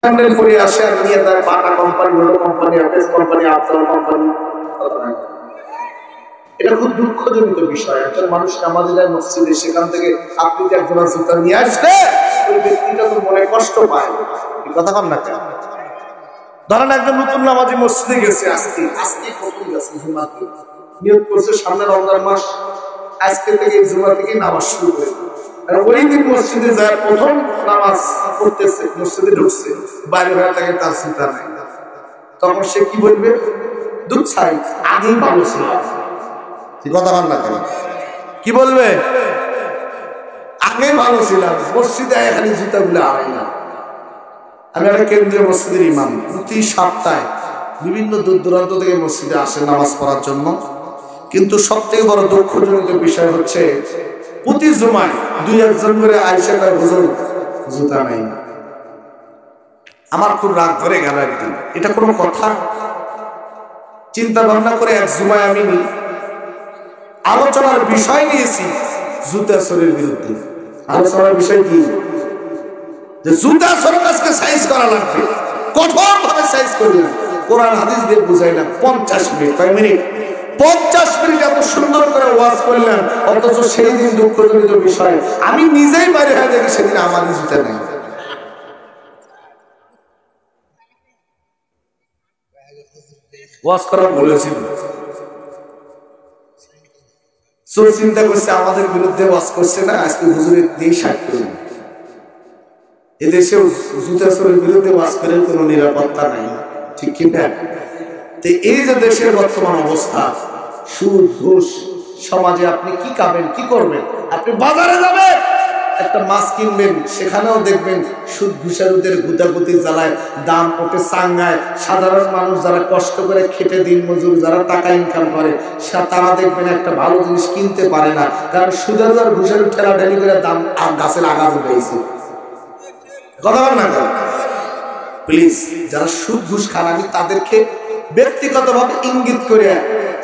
প্যান্ডেল করে আসে আর নিয়ে যায় বাটা কোম্পানি, লোডো কোম্পানি, অফিস কোম্পানি, আফতার কোম্পানি। এটা খুব দুঃখজনিত বিষয়। একজন মানুষ নামাজে যায় মসজিদে, সেখান থেকে আপনি যে একজন জুতা নিয়ে আসলে ওই ব্যক্তিটা তো মনে কষ্ট পায়। এই কথা কম না কেন? ধরেন একজন নতুন নামাজি মসজিদে গেছে, আজকে প্রথম গেছে জুমাতে, নিয়োগ করছে সামনে রমজান মাস, আজকে থেকে জুমা থেকে নামাজ শুরু করে। ওই দিন মসজিদে যায়, প্রথম নামাজ পড়তেছে, মসজিদে ঢুকছে, বাইরে বেড়া থাকে, তার জুতা নাই। তখন সে কি বলবে? দুধ ছাই, আগেই ভালো ছিল। কথা বল না কেন? কি বলবে? আগে ভালো ছিলাম, মসজিদে এখানে জুতা গুলো আয় না। আমি একটা কেন্দ্রীয় মসজিদের ইমাম, প্রতি সপ্তাহে বিভিন্ন দূর দূরান্ত থেকে মসজিদে আসে নামাজ পড়ার জন্য। কিন্তু সব থেকে বড় দুঃখজনক বিষয় হচ্ছে প্রতি জুমায় 2-1 করে আইসা তার হুজুর জুতা নাই। আমার খুব রাগ ধরে গেল একদিন। এটা কোনো কথা? চিন্তা ভাবনা করে এক জুমায় আমি আলোচনার বিষয় নিয়েছি জুতা চোরের বিরুদ্ধে। আলোচনার বিষয় কি? যে জুতা চোরের আজকে সাইজ করা লাগবে, কঠোর ভাবে সাইজ করলাম, কোরআন হাদিস দিয়ে বুঝাইলাম। 50 মিনিট, কয় মিনিট? 50 মিনিট এত সুন্দর করে ওয়াজ করলাম। অথচ সেই দিন দুঃখজনিত বিষয়, আমি নিজেই বাইরে হয়ে দেখি সেদিন আমার জুতা নেই। ওয়াজ করা বলেছিল, চোর চিন্তা করছে আমাদের বিরুদ্ধে ওয়াজ করছে না, আজকে হুজুরের দিয়ে সাইড করবে। এদেশেও জুতা চোরের বিরুদ্ধে ওয়াজ করে কোনো নিরাপত্তা নাই, ঠিক কি না? তো এই যে দেশের বর্তমান অবস্থা, সুদ ঘুষ, সমাজে আপনি কি খাবেন, কি করবেন? আপনি বাজারে যাবেন, একটা মাছ কিনবেন, সেখানেও দেখবেন সুদ ঘুষারুদের গুদাগুতি জ্বালায়, দাম ওঠে চাঙ্গায়। সাধারণ মানুষ যারা কষ্ট করে খেটে দিন মজুর, যারা টাকা ইনকাম করে, তারা দেখবেন একটা ভালো জিনিস কিনতে পারে না, কারণ সুদের আর ঘুষের ঠেলাঠেলি করে দাম গাছের আগা উঠেছে। কথা বল না কেন? প্লিজ, যারা সুদ ঘুষ খান, আমি তাদেরকে ব্যক্তিগতভাবে ইঙ্গিত করে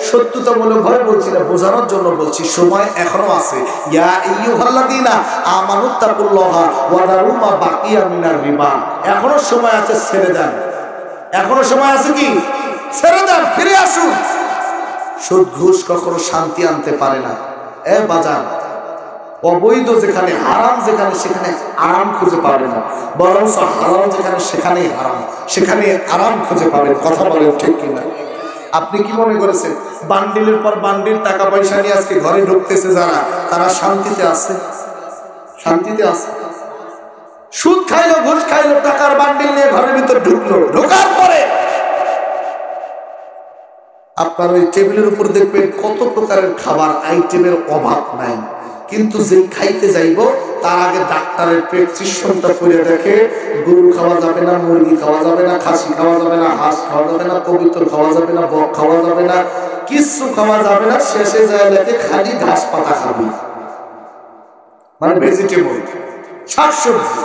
সত্যতামূলক ভাবে বলছি না, বোঝানোর জন্য বলছি, সময় এখনো আছে। ইয়া আইয়ুহাল্লাযীনা আমানুত্তাকুল্লাহা ওয়া যারু মা বাকিয়া মিনার রিবা। এখনো সময় আছে, ছেড়ে দেন। এখনো সময় আছে, কি ছেড়ে দেন, ফিরে আসুন। সুদ ঘুষ কখনো শান্তি আনতে পারে না। বাজার অবৈধ যেখানে, হারাম যেখানে, সেখানে আরাম খুঁজে পাবে না, বরং হারাম যেখানে সেখানেই হারাম, সেখানে আরাম খুঁজে পাবেন। কথা বলেন ঠিক কিনা? আপনি কি মনে করেছেন বান্ডিলের পর বান্ডিল টাকা পয়সা নিয়ে আজকে ঘরে ঢুকতেছে যারা, তারা শান্তিতে আছে? শান্তিতে আছে? সুদ খাইলো, ঘুষ খাইলো, টাকার বান্ডিল নিয়ে ঘরের ভিতর ঢুকলো, ঢোকার পরে আপনার ওই টেবিলের উপর দেখবেন কত প্রকারের খাবার আইটেমের অভাব নাই, কিন্তু যে খাইতে যাইব তার আগে ডাক্তারের প্রেসক্রিপশনটা করে দেখে, গরু খাওয়া যাবে না, মুরগি খাওয়া যাবে না, খাসি খাওয়া যাবে না, হাঁস খাওয়া যাবে না, কবুতর খাওয়া যাবে না, বক খাওয়া যাবে না, কিছু খাওয়া যাবে না। শেষে যায় লেখে খালি ঘাস পাতা খাবি, মানে ভেজিটেবল, শাকসবজি।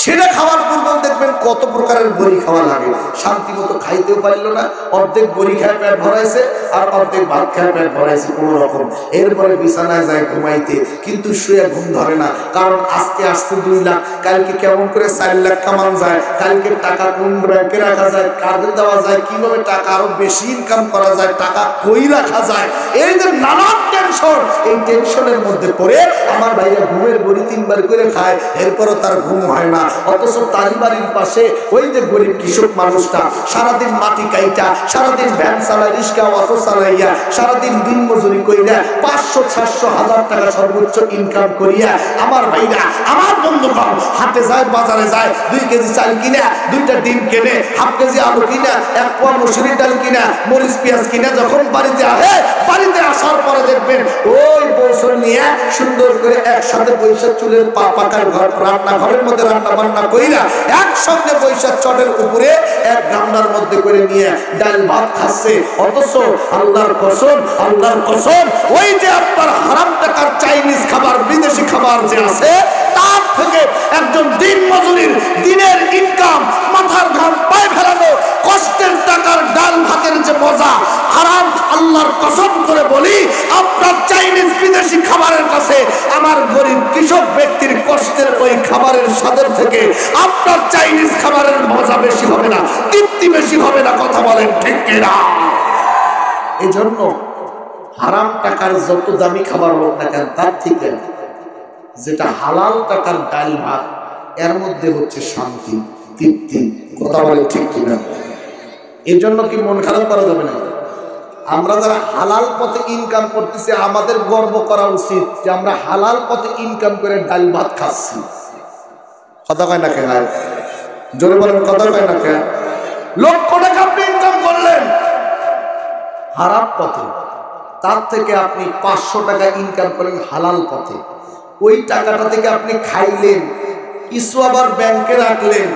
সেটা খাওয়ার পূর্ব দেখবেন কত প্রকারের বড়ি খাওয়া লাগে, শান্তি মতো খাইতেও পারলো না, অর্ধেক বড়ি খায় পেট ভরাইছে আর অর্ধেক ভাত খায় পেট ভরাইছে কোন রকম। এরপরে বিছানায় যায় ঘুমাইতে, কিন্তু শুয়ে ঘুম ধরে না, কারণ আজকে আসছে 2 লাখ, কালকে কেমন করে 4 লাখ কামান যায়, কালকে টাকা কোন ব্যাংকে রাখা যায়, কার্ডে দেওয়া যায়, কিভাবে টাকা আরো বেশি ইনকাম করা যায়, টাকা কই রাখা যায়, এই যে নানান টেনশন, এই টেনশনের মধ্যে পড়ে আমার ভাইরা ঘুমের বড়ি 3 বার করে খায়, এরপরও তার ঘুম হয় না। অথচ তারি বাড়ির পাশে ওই যে গরিব কৃষক মানুষটা সারাদিন মাটি কাইটা, সারাদিন ভ্যান চালায়, রিক্সা অটো চালাইয়া, সারাদিন দিন মজুরি কইরা 500, 600, 1000 টাকা সর্বোচ্চ ইনকাম করিয়া আমার ভাইরা, আমার বন্ধুগণ হাটে যায়, বাজারে যায়, 2 কেজি চাল কিনা, 2টা ডিম কেনে, 1/2 কেজি আলু কিনা, 1 পোয়া মসুরি ডাল কিনা, মরিচ পেঁয়াজ কিনা, যখন বাড়িতে আসে, বাড়িতে আসার পরে দেখবেন ওই বছর নিয়ে সুন্দর করে একসাথে বৈশাখ চুলের পাকার ঘর, রান্নাঘরের মধ্যে রান্না বান্না কইরা একসঙ্গে বৈশাখ চটের উপরে এক গামলার মধ্যে করে নিয়ে ডাল ভাত খাচ্ছে। অথচ আল্লাহর কসম, আল্লাহর কসম, ওই যে আপনার হারাম টাকার চাইনিজ খাবার, বিদেশি খাবার যে আছে, তার থেকে একজন দিন মজুরির দিনের ইনকাম, মাথার ঘাম পায়ে ফেলানো, কষ্টের টাকার ডাল ভাতের যে মজা, হারাম, আল্লাহর কসম করে বলি, আপনার চাইনিজ বিদেশি খাবারের কাছে আমার গরিব কৃষক ব্যক্তির কষ্টের ওই খাবারের স্বাদের থেকে আপনার চাইনিজ খাবারের মজা এজন্য হারাম টাকার যত দামি খাবার হোক না কেন, তার থেকে যেটা হালাল টাকার ডাল ভাত, এর মধ্যে হচ্ছে শান্তি, তৃপ্তি। কথা বলে ঠিক কিনা? এই জন্য কি মন খারাপ করা যাবে না? আমরা যারা হালাল পথে ইনকাম করতেছি, আমাদের গর্ব করা উচিত যে আমরা হালাল পথে ইনকাম করে ডাল ভাত খাচ্ছি। কথা কয় না কেন? জোরে বলেন, কথা কয় না কেন? লক্ষ টাকা আপনি ইনকাম করলেন হারাম পথে, তার থেকে আপনি 500 টাকা ইনকাম করেন হালাল পথে। ওই টাকাটা থেকে আপনি খাইলেন, কিছু আবার ব্যাংকে রাখলেন,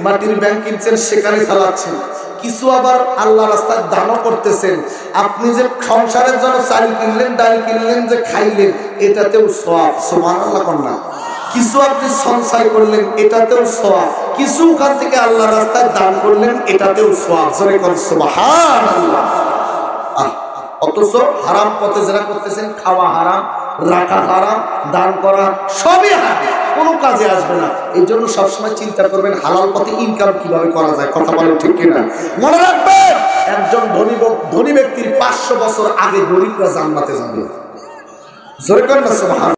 মাটির ব্যাংক কিনছেন সেখানে চালাচ্ছেন, কিছু আবার আল্লাহ রাস্তায় দানও করতেছেন। আপনি যে সংসারের জন্য চাল কিনলেন, ডাল কিনলেন, যে খাইলেন, এটাতেও সওয়াব। সুবহানাল্লাহ কন্যা। কিছু আপনি সঞ্চয় করলেন, এটাতেও সওয়াব। কিছু ওখান থেকে আল্লাহ রাস্তায় দান করলেন, এটাতেও সওয়াব। জোরে করে সুবহানাল্লাহ। অথচ হারাম পথে যারা করতেছেন, খাওয়া হারাম, রাখা হারাম, দান করা সবই হারাম, কোনো কাজে আসবে না। এই জন্য সবসময় চিন্তা করবেন হালাল পথে ইনকাম কিভাবে করা যায়। কথা বলেন ঠিক কিনা? মনে রাখবেন, একজন ধনী ব্যক্তির 500 বছর আগে গরিবরা জান্নাতে যাবে। জোরে করেন না সুবহানাল্লাহ।